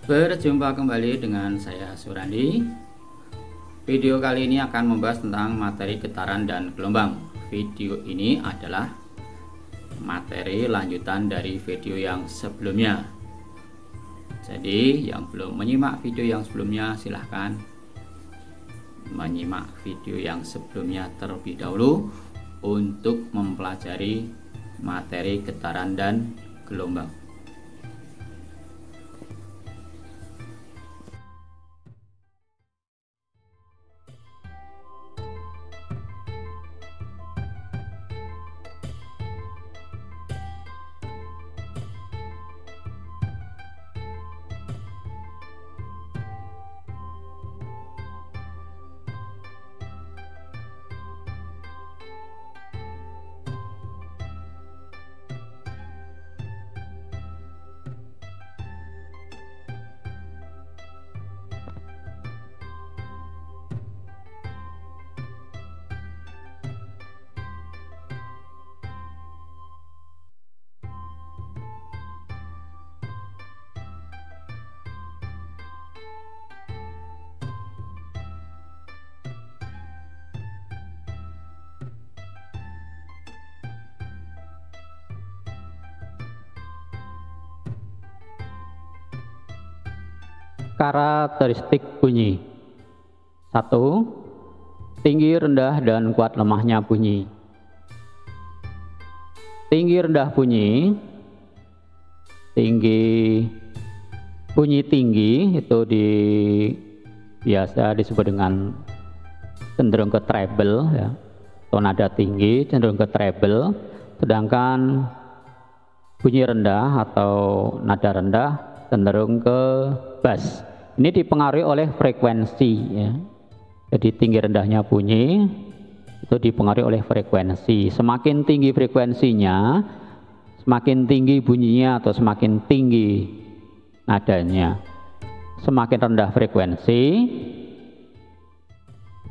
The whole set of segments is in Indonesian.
Berjumpa kembali dengan saya Surandi. Video kali ini akan membahas tentang materi getaran dan gelombang. Video ini adalah materi lanjutan dari video yang sebelumnya. Jadi yang belum menyimak video yang sebelumnya, silahkan menyimak video yang sebelumnya terlebih dahulu untuk mempelajari materi getaran dan gelombang. Karakteristik bunyi. 1. Tinggi, rendah, dan kuat lemahnya bunyi. Tinggi rendah bunyi. Bunyi tinggi itu biasa disebut dengan cenderung ke treble ya. Atau nada tinggi cenderung ke treble, sedangkan bunyi rendah atau nada rendah cenderung ke bass. Ini dipengaruhi oleh frekuensi ya. Jadi tinggi rendahnya bunyi itu dipengaruhi oleh frekuensi. Semakin tinggi frekuensinya, semakin tinggi bunyinya atau semakin tinggi nadanya. Semakin rendah frekuensi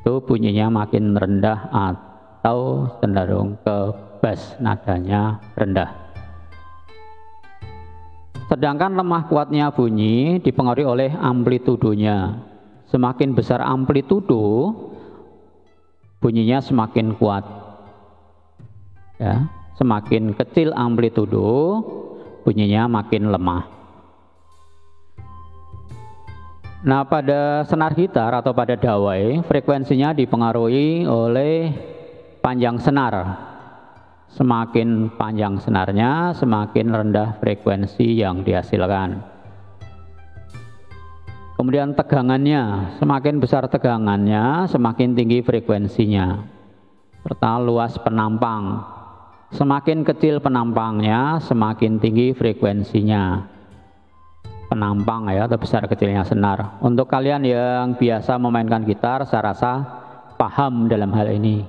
itu bunyinya makin rendah atau cenderung ke bass, nadanya rendah. Sedangkan lemah kuatnya bunyi dipengaruhi oleh amplitudonya. Semakin besar amplitudo, bunyinya semakin kuat. Ya, semakin kecil amplitudo, bunyinya makin lemah. Nah, pada senar gitar atau pada dawai, frekuensinya dipengaruhi oleh panjang senar. Semakin panjang senarnya, semakin rendah frekuensi yang dihasilkan. Kemudian tegangannya, semakin besar tegangannya, semakin tinggi frekuensinya. Serta luas penampang, semakin kecil penampangnya, semakin tinggi frekuensinya. Penampang ya, atau besar kecilnya senar. Untuk kalian yang biasa memainkan gitar, saya rasa paham dalam hal ini.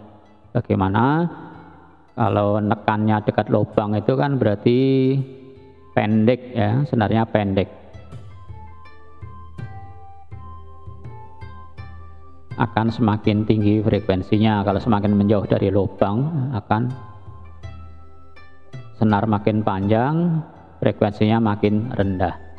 Bagaimana kalau nekannya dekat lubang itu kan berarti pendek ya, senarnya pendek. Akan semakin tinggi frekuensinya. Kalau semakin menjauh dari lubang, akan senar makin panjang, frekuensinya makin rendah.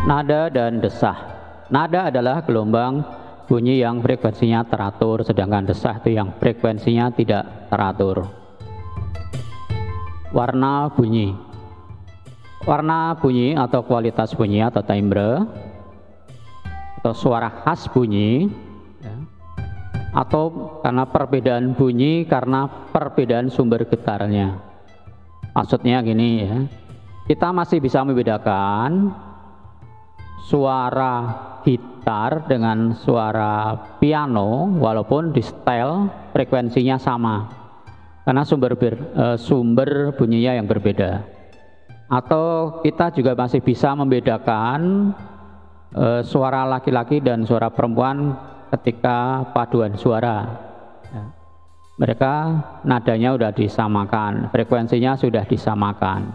Nada dan desah. Nada adalah gelombang bunyi yang frekuensinya teratur, sedangkan desah itu yang frekuensinya tidak teratur. Warna bunyi. Warna bunyi atau kualitas bunyi atau timbre atau suara khas bunyi ya, atau karena perbedaan bunyi karena perbedaan sumber getarnya. Maksudnya gini ya, kita masih bisa membedakan suara gitar dengan suara piano walaupun di setel frekuensinya sama karena sumber bunyinya yang berbeda. Atau kita juga masih bisa membedakan suara laki-laki dan suara perempuan ketika paduan suara. Mereka nadanya sudah disamakan, frekuensinya sudah disamakan,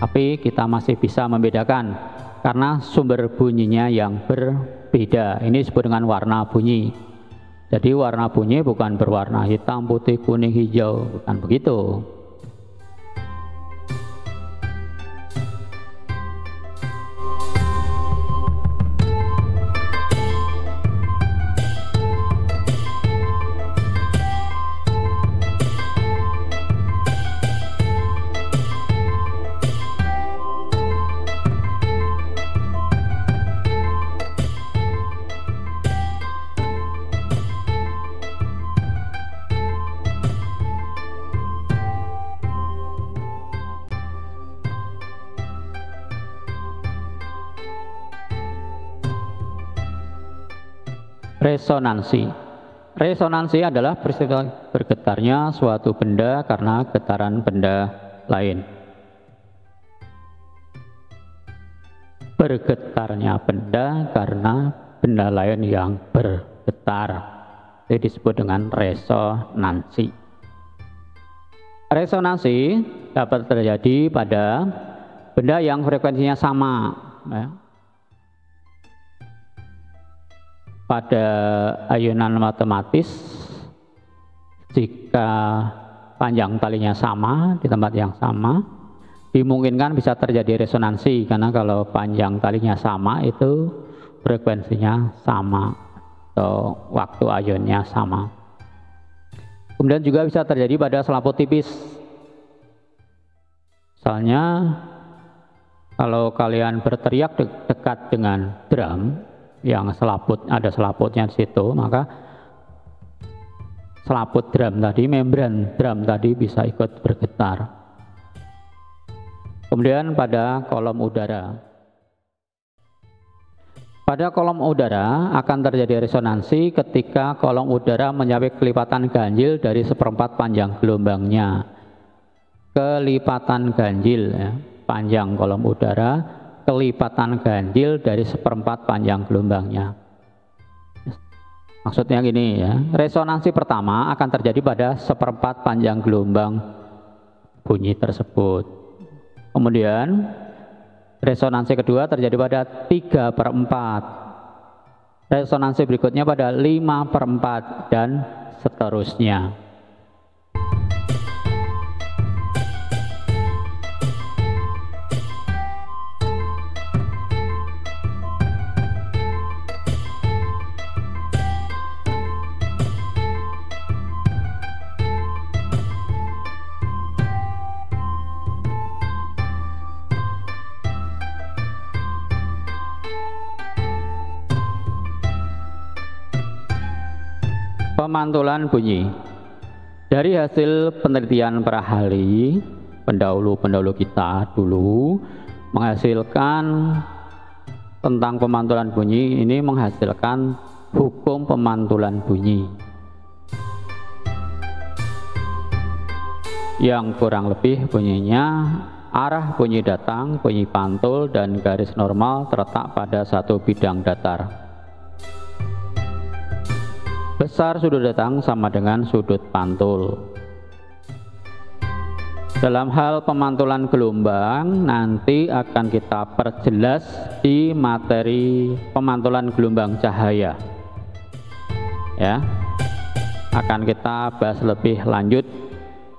tapi kita masih bisa membedakan karena sumber bunyinya yang berbeda. Ini disebut dengan warna bunyi. Jadi warna bunyi bukan berwarna hitam, putih, kuning, hijau, bukan begitu. Resonansi. Resonansi adalah peristiwa bergetarnya suatu benda karena getaran benda lain. Bergetarnya benda karena benda lain yang bergetar. Ini disebut dengan resonansi. Resonansi dapat terjadi pada benda yang frekuensinya sama. Ya. Pada ayunan matematis, jika panjang talinya sama di tempat yang sama, dimungkinkan bisa terjadi resonansi karena kalau panjang talinya sama itu frekuensinya sama atau waktu ayunnya sama. Kemudian juga bisa terjadi pada selaput tipis. Misalnya kalau kalian berteriak dekat dengan drum yang ada selaputnya di situ, maka selaput drum tadi, membran drum tadi bisa ikut bergetar. Kemudian pada kolom udara. Pada kolom udara akan terjadi resonansi ketika kolom udara mencapai kelipatan ganjil dari 1/4 panjang gelombangnya. Kelipatan ganjil ya, panjang kolom udara kelipatan ganjil dari 1/4 panjang gelombangnya. Maksudnya gini ya, resonansi pertama akan terjadi pada 1/4 panjang gelombang bunyi tersebut. Kemudian resonansi kedua terjadi pada 3/4. Resonansi berikutnya pada 5/4 dan seterusnya. Pemantulan bunyi. Dari hasil penelitian para ahli, pendahulu kita dulu menghasilkan tentang pemantulan bunyi, ini menghasilkan hukum pemantulan bunyi yang kurang lebih bunyinya arah bunyi datang, bunyi pantul, dan garis normal terletak pada satu bidang datar. Besar sudut datang sama dengan sudut pantul. Dalam hal pemantulan gelombang nanti akan kita perjelas di materi pemantulan gelombang cahaya. Ya. Akan kita bahas lebih lanjut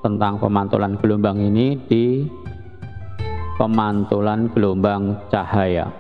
tentang pemantulan gelombang ini di pemantulan gelombang cahaya.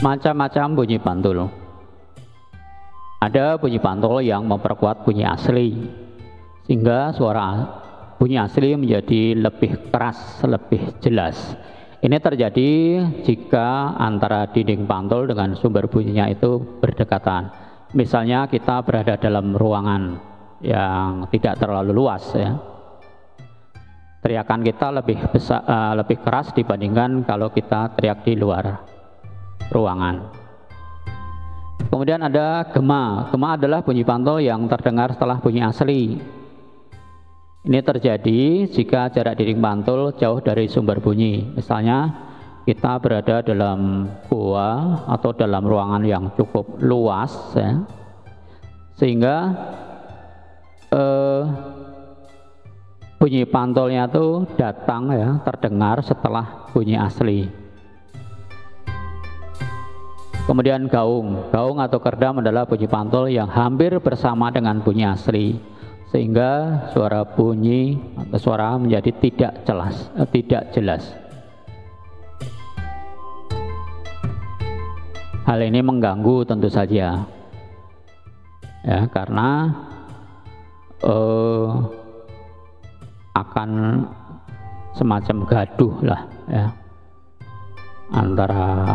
Macam-macam bunyi pantul. Ada bunyi pantul yang memperkuat bunyi asli, sehingga suara bunyi asli menjadi lebih keras, lebih jelas. Ini terjadi jika antara dinding pantul dengan sumber bunyinya itu berdekatan. Misalnya kita berada dalam ruangan yang tidak terlalu luas, ya. Teriakan kita lebih besar, lebih keras dibandingkan kalau kita teriak di luar ruangan. Kemudian ada gema. Gema adalah bunyi pantul yang terdengar setelah bunyi asli. Ini terjadi jika jarak dinding pantul jauh dari sumber bunyi. Misalnya kita berada dalam goa atau dalam ruangan yang cukup luas, ya, sehingga bunyi pantulnya itu datang, ya, terdengar setelah bunyi asli. Kemudian gaung. Gaung atau kerdam adalah bunyi pantul yang hampir bersama dengan bunyi asli, sehingga suara bunyi atau suara menjadi tidak jelas. Hal ini mengganggu tentu saja, ya, karena akan semacam gaduh lah, ya, antara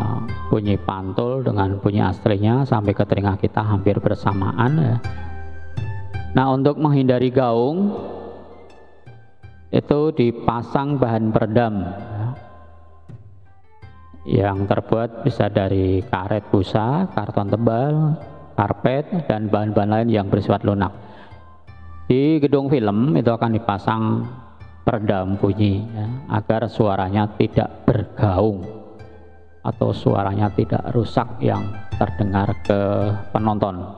bunyi pantul dengan bunyi aslinya sampai ke telinga kita hampir bersamaan, ya. Nah, untuk menghindari gaung itu dipasang bahan peredam, ya, yang terbuat bisa dari karet busa, karton tebal, karpet, dan bahan-bahan lain yang bersifat lunak. Di gedung film itu akan dipasang peredam bunyi, ya, agar suaranya tidak bergaung atau suaranya tidak rusak yang terdengar ke penonton.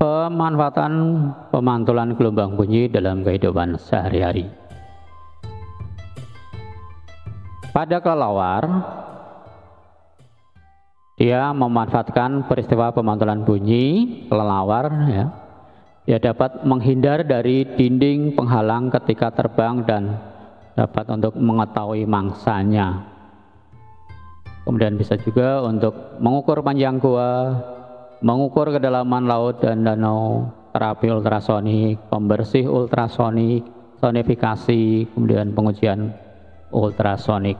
Pemanfaatan pemantulan gelombang bunyi dalam kehidupan sehari-hari. Pada kelelawar, dia memanfaatkan peristiwa pemantulan bunyi kelelawar, ya. Dia dapat menghindar dari dinding penghalang ketika terbang dan dapat untuk mengetahui mangsanya. Kemudian bisa juga untuk mengukur panjang gua, mengukur kedalaman laut dan danau, terapi ultrasonik, pembersih ultrasonik, sonifikasi, kemudian pengujian ultrasonik.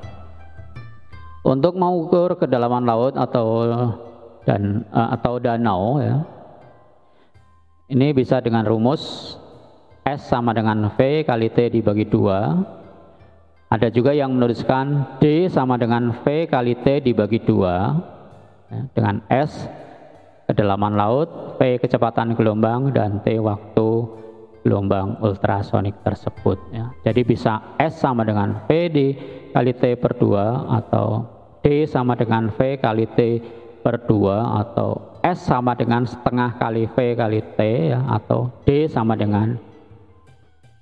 Untuk mengukur kedalaman laut atau danau, ya, ini bisa dengan rumus S sama dengan V kali T dibagi 2. Ada juga yang menuliskan D sama dengan V kali T dibagi 2, ya, dengan S kedalaman laut, V kecepatan gelombang, dan T waktu gelombang ultrasonik tersebut, ya. Jadi bisa S sama dengan V kali T per 2, atau D sama dengan V kali T per 2, atau S sama dengan setengah kali V kali T, ya, atau D sama dengan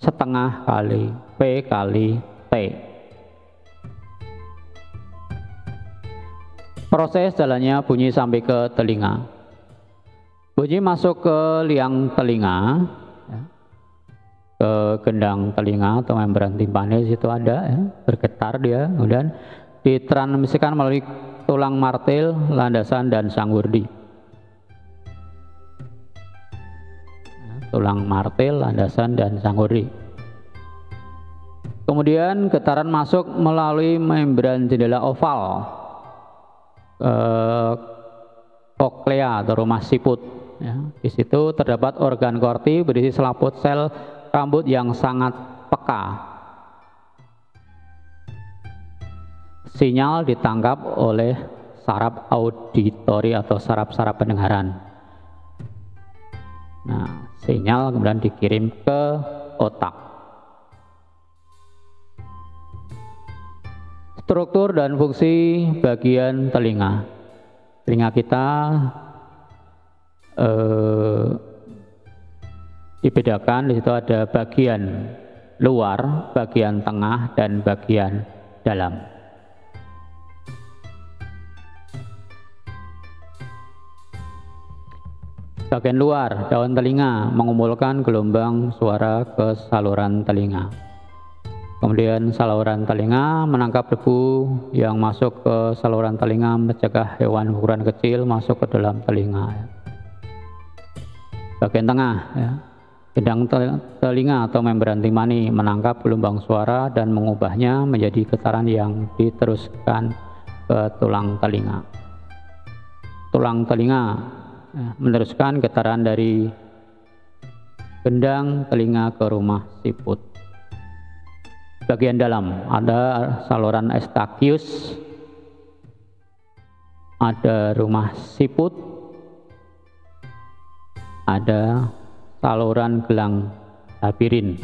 setengah kali V kali T. Proses jalannya bunyi sampai ke telinga. Bunyi masuk ke liang telinga, ya, ke gendang telinga atau membran timpanis itu ada, ya, bergetar dia, kemudian ditransmisikan melalui tulang martil, landasan, dan sanggurdi. Ya, tulang martil, landasan, dan sanggurdi. Kemudian getaran masuk melalui membran jendela oval, koklea atau rumah siput. Ya, di situ terdapat organ korti berisi selaput sel rambut yang sangat peka. Sinyal ditangkap oleh saraf auditori atau saraf-saraf pendengaran. Nah, sinyal kemudian dikirim ke otak. Struktur dan fungsi bagian telinga. Telinga kita dibedakan, di situ ada bagian luar, bagian tengah, dan bagian dalam. Bagian luar, daun telinga mengumpulkan gelombang suara ke saluran telinga. Kemudian saluran telinga menangkap debu yang masuk ke saluran telinga, mencegah hewan ukuran kecil masuk ke dalam telinga. Bagian tengah, ya, gendang telinga atau membran timani menangkap gelombang suara dan mengubahnya menjadi getaran yang diteruskan ke tulang telinga. Tulang telinga, ya, meneruskan getaran dari gendang telinga ke rumah siput. Bagian dalam ada saluran Eustachius, ada rumah siput, ada saluran gelang labirin.